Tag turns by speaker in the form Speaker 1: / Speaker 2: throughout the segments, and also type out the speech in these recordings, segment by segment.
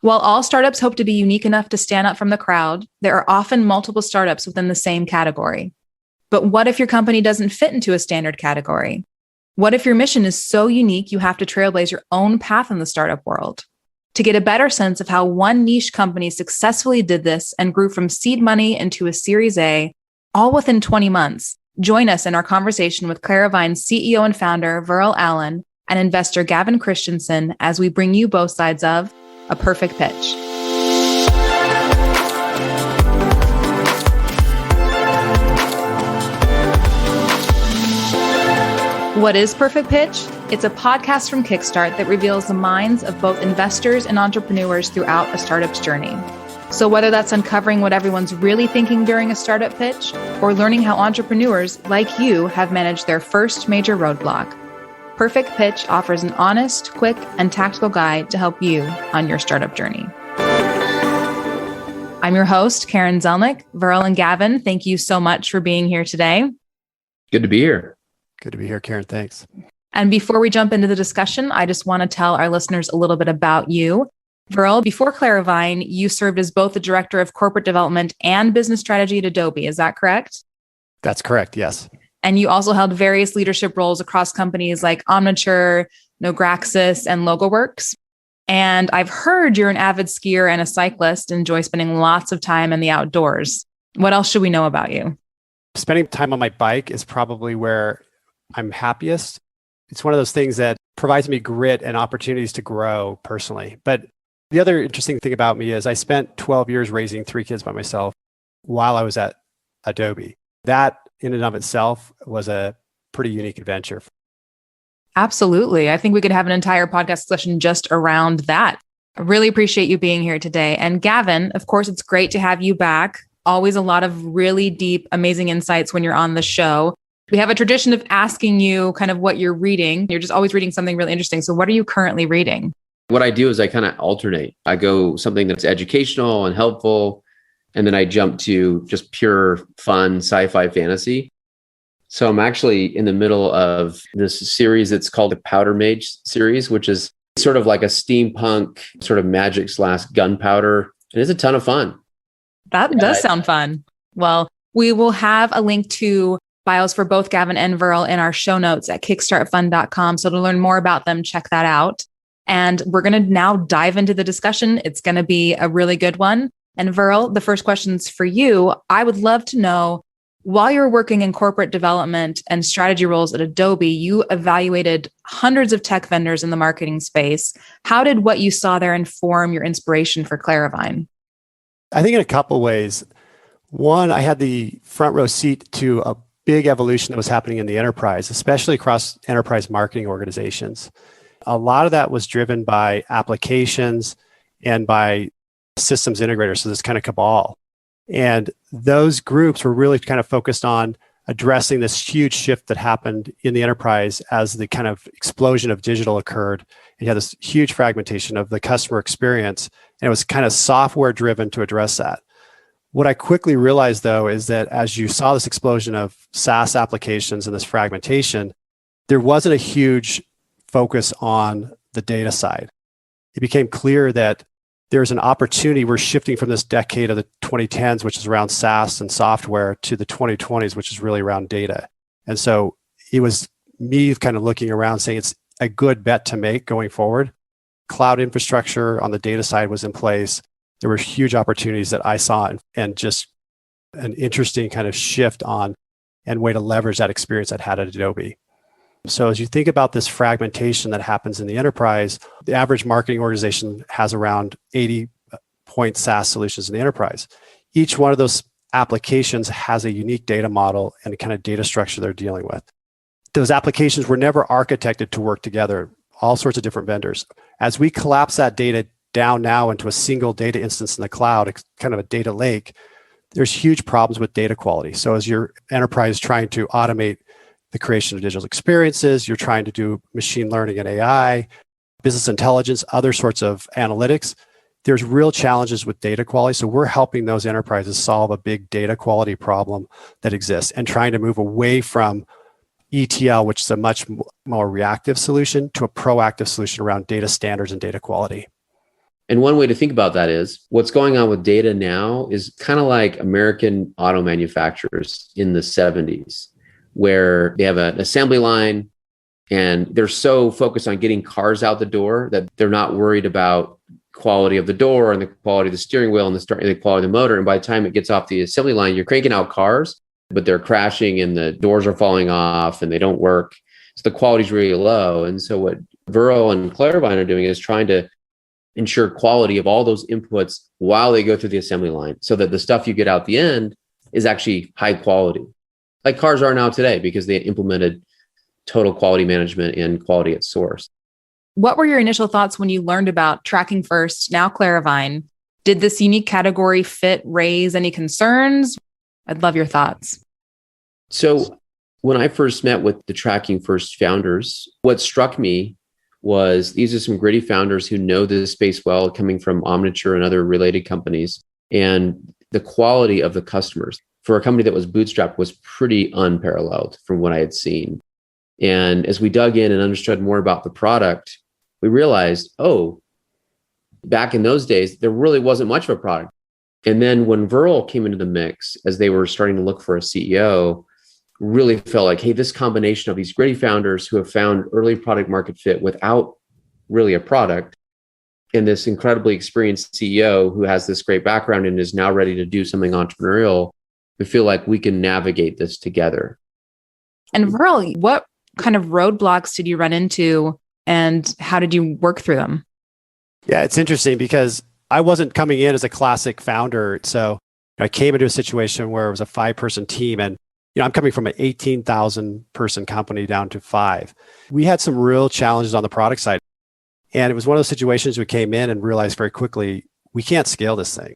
Speaker 1: While all startups hope to be unique enough to stand out from the crowd, there are often multiple startups within the same category. But what if your company doesn't fit into a standard category? What if your mission is so unique you have to trailblaze your own path in the startup world? To get a better sense of how one niche company successfully did this and grew from seed money into a Series A, all within 20 months, join us in our conversation with Claravine CEO and founder Verl Allen and investor Gavin Christensen as we bring you both sides of a perfect pitch. What is Perfect Pitch? It's a podcast from Kickstart that reveals the minds of both investors and entrepreneurs throughout a startup's journey. So whether that's uncovering what everyone's really thinking during a startup pitch or learning how entrepreneurs like you have managed their first major roadblock, Perfect Pitch offers an honest, quick, and tactical guide to help you on your startup journey. I'm your host, Karen Zelnick. Verl and Gavin, thank you so much for being here today.
Speaker 2: Good to be here.
Speaker 3: Good to be here, Karen. Thanks.
Speaker 1: And before we jump into the discussion, I just want to tell our listeners a little bit about you. Verl, before Clarivine, you served as both the Director of Corporate Development and Business Strategy at Adobe. Is that correct?
Speaker 3: That's correct, yes.
Speaker 1: And you also held various leadership roles across companies like Omniture, Nograxis, and LogoWorks. And I've heard you're an avid skier and a cyclist, and enjoy spending lots of time in the outdoors. What else should we know about you?
Speaker 3: Spending time on my bike is probably where I'm happiest. It's one of those things that provides me grit and opportunities to grow personally. But the other interesting thing about me is I spent 12 years raising 3 kids by myself while I was at Adobe. That in and of itself was a pretty unique adventure.
Speaker 1: Absolutely. I think we could have an entire podcast session just around that. I really appreciate you being here today. And Gavin, of course, it's great to have you back. Always a lot of really deep, amazing insights when you're on the show. We have a tradition of asking you kind of what you're reading. You're just always reading something really interesting. So what are you currently reading?
Speaker 2: What I do is I kind of alternate. I go something that's educational and helpful, and then I jump to just pure fun sci-fi fantasy. So I'm actually in the middle of this series that's called the Powder Mage series, which is sort of like a steampunk sort of magic / gunpowder. And it's a ton of fun.
Speaker 1: That does sound fun. Well, we will have a link to bios for both Gavin and Verl in our show notes at kickstartfund.com. So to learn more about them, check that out. And we're going to now dive into the discussion. It's going to be a really good one. And Verl, the first question's for you. I would love to know, while you were working in corporate development and strategy roles at Adobe, you evaluated hundreds of tech vendors in the marketing space. How did what you saw there inform your inspiration for Clarivine?
Speaker 3: I think in a couple ways. One, I had the front row seat to a big evolution that was happening in the enterprise, especially across enterprise marketing organizations. A lot of that was driven by applications and by systems integrators, so this kind of cabal. And those groups were really kind of focused on addressing this huge shift that happened in the enterprise as the kind of explosion of digital occurred. And you had this huge fragmentation of the customer experience, and it was kind of software driven to address that. What I quickly realized, though, is that as you saw this explosion of SaaS applications and this fragmentation, there wasn't a huge focus on the data side. It became clear that there's an opportunity. We're shifting from this decade of the 2010s, which is around SaaS and software, to the 2020s, which is really around data. And so it was me kind of looking around saying it's a good bet to make going forward. Cloud infrastructure on the data side was in place. There were huge opportunities that I saw and just an interesting kind of shift on and way to leverage that experience I'd had at Adobe. So as you think about this fragmentation that happens in the enterprise, the average marketing organization has around 80 point SaaS solutions in the enterprise. Each one of those applications has a unique data model and a kind of data structure they're dealing with. Those applications were never architected to work together, all sorts of different vendors. As we collapse that data down now into a single data instance in the cloud, kind of a data lake, there's huge problems with data quality. So as your enterprise is trying to automate the creation of digital experiences, you're trying to do machine learning and AI, business intelligence, other sorts of analytics, there's real challenges with data quality. So we're helping those enterprises solve a big data quality problem that exists and trying to move away from ETL, which is a much more reactive solution, to a proactive solution around data standards and data quality.
Speaker 2: And one way to think about that is what's going on with data now is kind of like American auto manufacturers in the 70s, where they have an assembly line and they're so focused on getting cars out the door that they're not worried about quality of the door and the quality of the steering wheel and the quality of the motor. And by the time it gets off the assembly line, you're cranking out cars, but they're crashing and the doors are falling off and they don't work. So the quality is really low. And so what Verl and Clarivine are doing is trying to ensure quality of all those inputs while they go through the assembly line so that the stuff you get out the end is actually high quality, like cars are now today, because they implemented total quality management and quality at source.
Speaker 1: What were your initial thoughts when you learned about Tracking First, now Clarivine? Did this unique category fit raise any concerns? I'd love your thoughts.
Speaker 2: So when I first met with the Tracking First founders, what struck me was these are some gritty founders who know this space well, coming from Omniture and other related companies. And the quality of the customers for a company that was bootstrapped was pretty unparalleled from what I had seen. And as we dug in and understood more about the product, we realized, oh, back in those days, there really wasn't much of a product. And then when Verl came into the mix, as they were starting to look for a CEO, really felt like, hey, this combination of these gritty founders who have found early product market fit without really a product, and this incredibly experienced CEO who has this great background and is now ready to do something entrepreneurial, we feel like we can navigate this together.
Speaker 1: And Verl, what kind of roadblocks did you run into and how did you work through them?
Speaker 3: Yeah, it's interesting because I wasn't coming in as a classic founder. So I came into a situation where it was a 5-person team, and I'm coming from an 18,000 person company down to 5. We had some real challenges on the product side. And it was one of those situations we came in and realized very quickly, we can't scale this thing.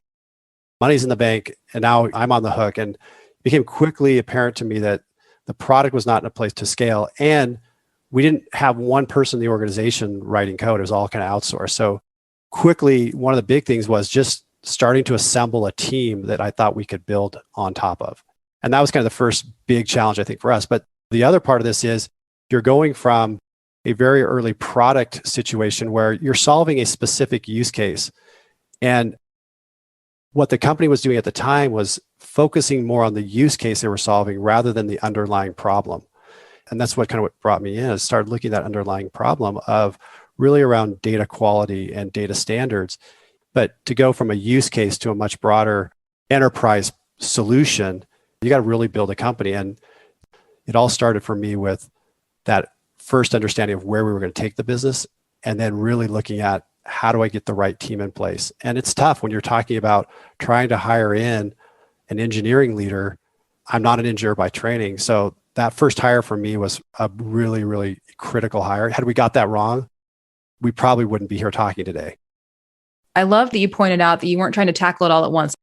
Speaker 3: Money's in the bank, and now I'm on the hook. And it became quickly apparent to me that the product was not in a place to scale. And we didn't have one person in the organization writing code. It was all kind of outsourced. So quickly, one of the big things was just starting to assemble a team that I thought we could build on top of. And that was kind of the first big challenge, I think, for us. But the other part of this is you're going from a very early product situation where you're solving a specific use case. And what the company was doing at the time was focusing more on the use case they were solving rather than the underlying problem. And that's what brought me in. I started looking at that underlying problem of really around data quality and data standards. But to go from a use case to a much broader enterprise solution, you got to really build a company. And it all started for me with that first understanding of where we were going to take the business, and then really looking at how do I get the right team in place. And it's tough when you're talking about trying to hire in an engineering leader. I'm not an engineer by training. So that first hire for me was a really, really critical hire. Had we got that wrong, we probably wouldn't be here talking today.
Speaker 1: I love that you pointed out that you weren't trying to tackle it all at once.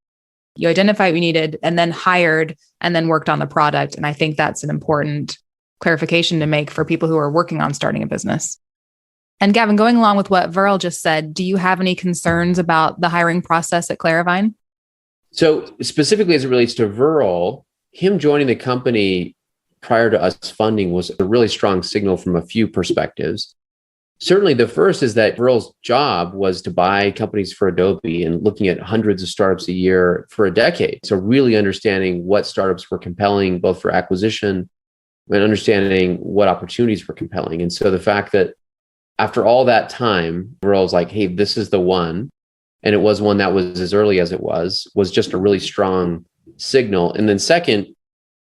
Speaker 1: You identified what you needed and then hired and then worked on the product. And I think that's an important clarification to make for people who are working on starting a business. And Gavin, going along with what Verl just said, do you have any concerns about the hiring process at Clarivine?
Speaker 2: So specifically as it relates to Verl, him joining the company prior to us funding was a really strong signal from a few perspectives. Certainly the first is that Verl's job was to buy companies for Adobe and looking at hundreds of startups a year for a decade. So really understanding what startups were compelling, both for acquisition and understanding what opportunities were compelling. And so the fact that after all that time, Verl's like, hey, this is the one, and it was one that was as early as it was just a really strong signal. And then second,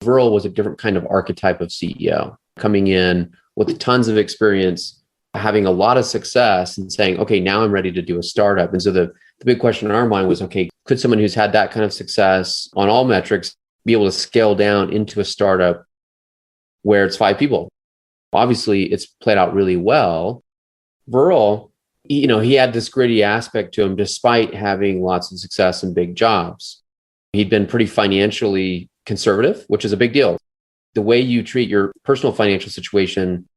Speaker 2: Verl was a different kind of archetype of CEO, coming in with tons of experience, having a lot of success and saying, okay, now I'm ready to do a startup. And so the big question in our mind was, okay, could someone who's had that kind of success on all metrics be able to scale down into a startup where it's 5 people? Obviously, it's played out really well. Verl, he had this gritty aspect to him despite having lots of success and big jobs. He'd been pretty financially conservative, which is a big deal. The way you treat your personal financial situation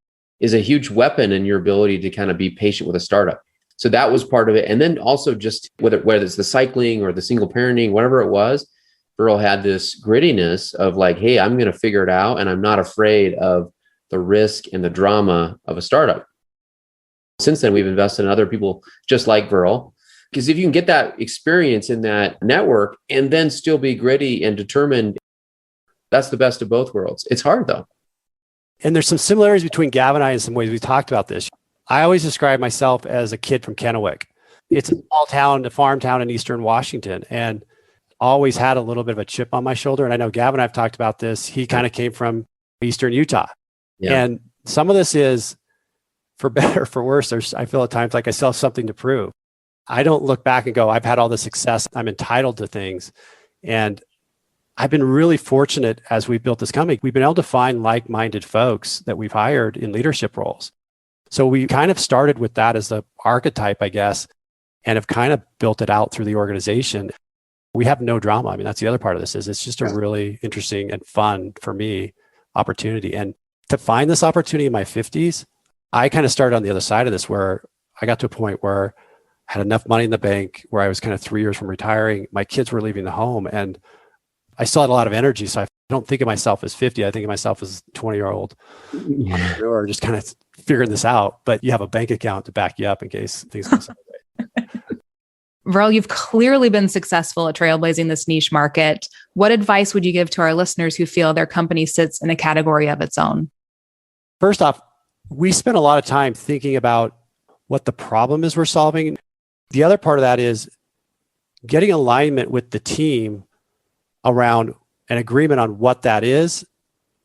Speaker 2: is a huge weapon in your ability to kind of be patient with a startup. So that was part of it. And then also just whether it's the cycling or the single parenting, whatever it was, Verl had this grittiness of like, hey, I'm going to figure it out. And I'm not afraid of the risk and the drama of a startup. Since then, we've invested in other people just like Verl Because if you can get that experience in that network and then still be gritty and determined, that's the best of both worlds. It's hard though.
Speaker 3: And there's some similarities between Gavin and I in some ways. We talked about this. I always describe myself as a kid from Kennewick. It's a small town, a farm town in Eastern Washington, and always had a little bit of a chip on my shoulder. And I know Gavin and I've talked about this. He kind of came from Eastern Utah. Yeah. And some of this is, for better or for worse, I feel at times like I still have something to prove. I don't look back and go, I've had all this success, I'm entitled to things. And I've been really fortunate as we've built this company. We've been able to find like-minded folks that we've hired in leadership roles. So we kind of started with that as the archetype, I guess, and have kind of built it out through the organization. We have no drama. I mean, that's the other part of this is it's just a really interesting and fun, for me, opportunity. And to find this opportunity in my 50s, I kind of started on the other side of this, where I got to a point where I had enough money in the bank, where I was kind of 3 years from retiring. My kids were leaving the home, and I still had a lot of energy. So I don't think of myself as 50. I think of myself as a 20-year-old entrepreneur, just kind of figuring this out. But you have a bank account to back you up in case things go sideways.
Speaker 1: Verl, you've clearly been successful at trailblazing this niche market. What advice would you give to our listeners who feel their company sits in a category of its own?
Speaker 3: First off, we spend a lot of time thinking about what the problem is we're solving. The other part of that is getting alignment with the team around an agreement on what that is,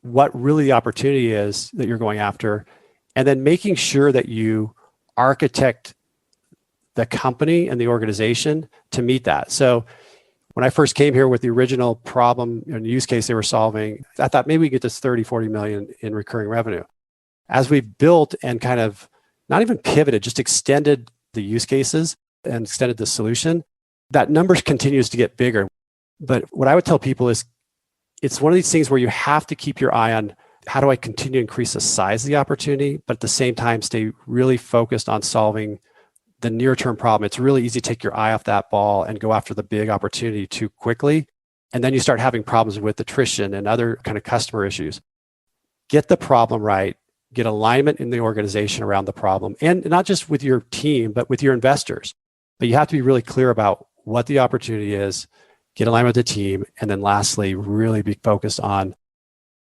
Speaker 3: what really the opportunity is that you're going after, and then making sure that you architect the company and the organization to meet that. So when I first came here with the original problem and use case they were solving, I thought maybe we get this 30, 40 million in recurring revenue. As we've built and kind of not even pivoted, just extended the use cases and extended the solution, that number continues to get bigger. But what I would tell people is it's one of these things where you have to keep your eye on how do I continue to increase the size of the opportunity, but at the same time, stay really focused on solving the near-term problem. It's really easy to take your eye off that ball and go after the big opportunity too quickly. And then you start having problems with attrition and other kind of customer issues. Get the problem right, get alignment in the organization around the problem, and not just with your team, but with your investors. But you have to be really clear about what the opportunity is, get alignment with the team, and then lastly, really be focused on,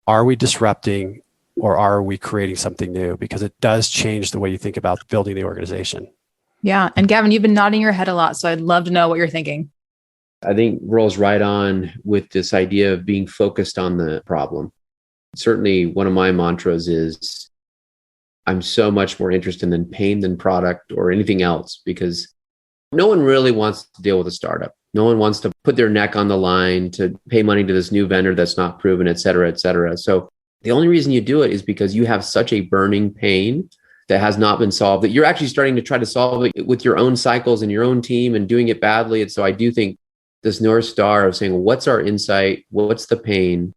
Speaker 3: are we disrupting or are we creating something new? Because it does change the way you think about building the organization.
Speaker 1: Yeah. And Gavin, you've been nodding your head a lot, so I'd love to know what you're thinking.
Speaker 2: I think Verl's right on with this idea of being focused on the problem. Certainly one of my mantras is I'm so much more interested in pain than product or anything else, because no one really wants to deal with a startup. No one wants to put their neck on the line to pay money to this new vendor that's not proven, et cetera, et cetera. So the only reason you do it is because you have such a burning pain that has not been solved, that you're actually starting to try to solve it with your own cycles and your own team and doing it badly. And so I do think this North Star of saying, what's our insight? What's the pain?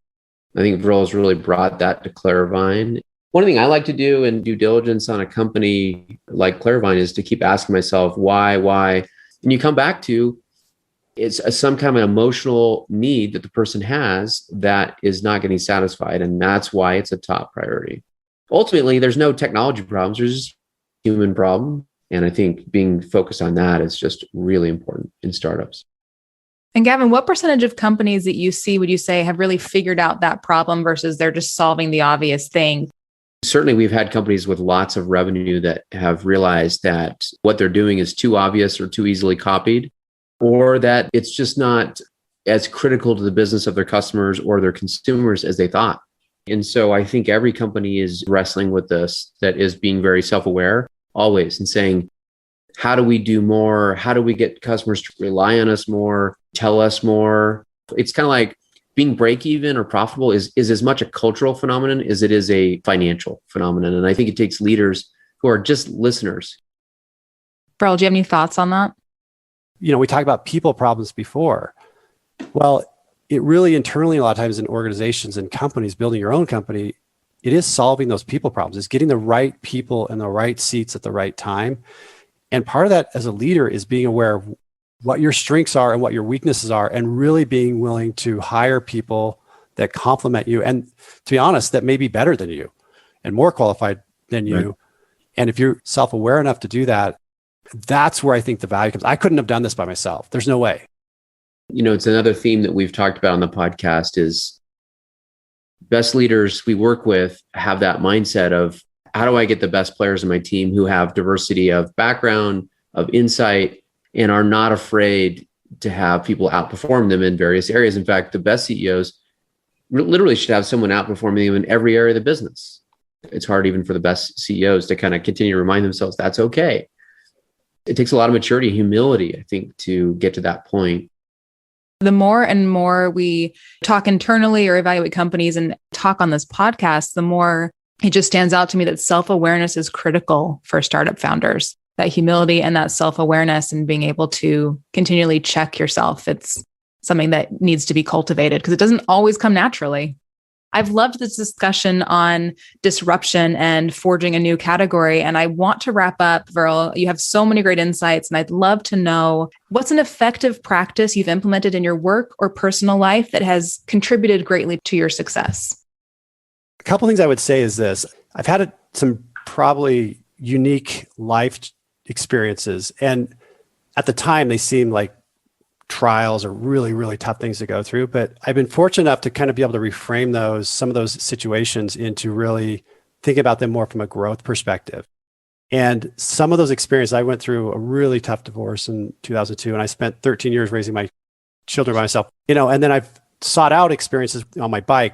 Speaker 2: I think Verl has really brought that to Clarivine. One thing I like to do in due diligence on a company like Clarivine is to keep asking myself, why? And you come back to, it's some kind of emotional need that the person has that is not getting satisfied. And that's why it's a top priority. Ultimately, there's no technology problems. There's just a human problem. And I think being focused on that is just really important in startups.
Speaker 1: And Gavin, what percentage of companies that you see would you say have really figured out that problem versus they're just solving the obvious thing?
Speaker 2: Certainly, we've had companies with lots of revenue that have realized that what they're doing is too obvious or too easily copied, or that it's just not as critical to the business of their customers or their consumers as they thought. And so I think every company is wrestling with this, that is being very self-aware always and saying, how do we do more? How do we get customers to rely on us more, tell us more? It's kind of like being break even or profitable is as much a cultural phenomenon as it is a financial phenomenon. And I think it takes leaders who are just listeners.
Speaker 1: Verl, do you have any thoughts on that?
Speaker 3: We talked about people problems before. Well, it really internally, a lot of times in organizations and companies, building your own company, it is solving those people problems. It's getting the right people in the right seats at the right time. And part of that as a leader is being aware of what your strengths are and what your weaknesses are, and really being willing to hire people that complement you. And to be honest, that may be better than you and more qualified than you. Right. And if you're self-aware enough to do that, That's where I think the value comes. I couldn't have done this by myself. There's no way.
Speaker 2: It's another theme that we've talked about on the podcast is best leaders we work with have that mindset of how do I get the best players in my team who have diversity of background, of insight, and are not afraid to have people outperform them in various areas. In fact, the best CEOs literally should have someone outperforming them in every area of the business. It's hard even for the best CEOs to kind of continue to remind themselves that's okay. It takes a lot of maturity, humility, I think, to get to that point.
Speaker 1: The more and more we talk internally or evaluate companies and talk on this podcast, the more it just stands out to me that self-awareness is critical for startup founders. That humility and that self-awareness and being able to continually check yourself. It's something that needs to be cultivated because it doesn't always come naturally. I've loved this discussion on disruption and forging a new category. And I want to wrap up, Verl. You have so many great insights, and I'd love to know what's an effective practice you've implemented in your work or personal life that has contributed greatly to your success.
Speaker 3: A couple things I would say is this. I've had some probably unique life experiences. And at the time, they seemed like trials or really, really tough things to go through. But I've been fortunate enough to kind of be able to reframe some of those situations into really think about them more from a growth perspective. And some of those experiences, I went through a really tough divorce in 2002, and I spent 13 years raising my children by myself, and then I've sought out experiences on my bike,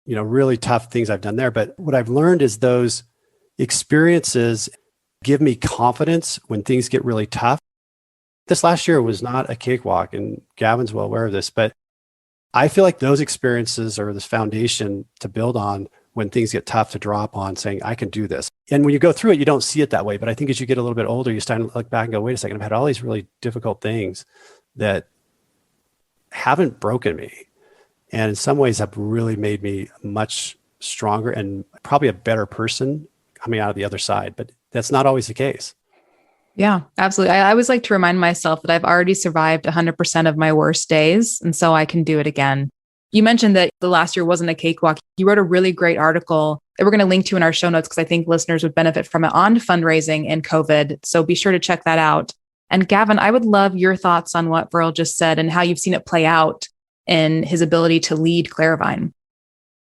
Speaker 3: really tough things I've done there. But what I've learned is those experiences give me confidence when things get really tough. This last year was not a cakewalk, and Gavin's well aware of this, but I feel like those experiences are this foundation to build on when things get tough, to draw upon, saying, I can do this. And when you go through it, you don't see it that way. But I think as you get a little bit older, you start to look back and go, wait a second, I've had all these really difficult things that haven't broken me. And in some ways have really made me much stronger and probably a better person coming out of the other side. But that's not always the case.
Speaker 1: Yeah, absolutely. I always like to remind myself that I've already survived 100% of my worst days, and so I can do it again. You mentioned that the last year wasn't a cakewalk. You wrote a really great article that we're going to link to in our show notes because I think listeners would benefit from it on fundraising and COVID. So be sure to check that out. And Gavin, I would love your thoughts on what Verl just said and how you've seen it play out in his ability to lead Clarivine.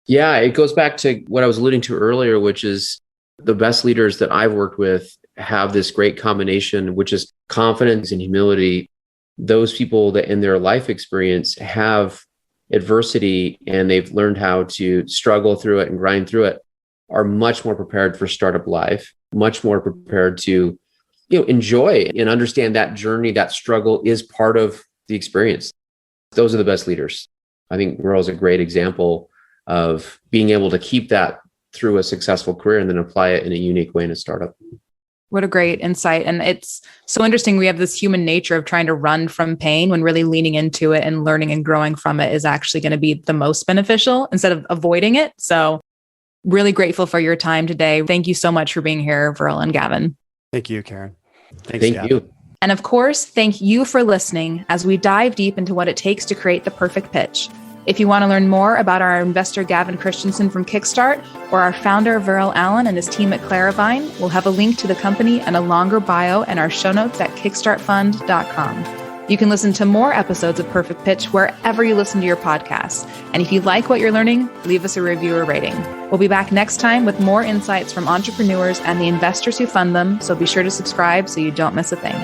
Speaker 2: Yeah, it goes back to what I was alluding to earlier, which is the best leaders that I've worked with have this great combination, which is confidence and humility. Those people that in their life experience have adversity and they've learned how to struggle through it and grind through it are much more prepared for startup life, much more prepared to enjoy and understand that journey, that struggle is part of the experience. Those are the best leaders. I think Verl is a great example of being able to keep that through a successful career and then apply it in a unique way in a startup.
Speaker 1: What a great insight. And it's so interesting. We have this human nature of trying to run from pain when really leaning into it and learning and growing from it is actually going to be the most beneficial instead of avoiding it. So really grateful for your time today. Thank you so much for being here, Verl and Gavin.
Speaker 3: Thank you, Karen. Thanks,
Speaker 2: Thank
Speaker 3: Gavin.
Speaker 2: you.
Speaker 1: And of course, thank you for listening as we dive deep into what it takes to create the perfect pitch. If you want to learn more about our investor, Gavin Christensen from Kickstart, or our founder, Verl Allen, and his team at Clarivine, we'll have a link to the company and a longer bio in our show notes at kickstartfund.com. You can listen to more episodes of Perfect Pitch wherever you listen to your podcasts. And if you like what you're learning, leave us a review or rating. We'll be back next time with more insights from entrepreneurs and the investors who fund them, so be sure to subscribe so you don't miss a thing.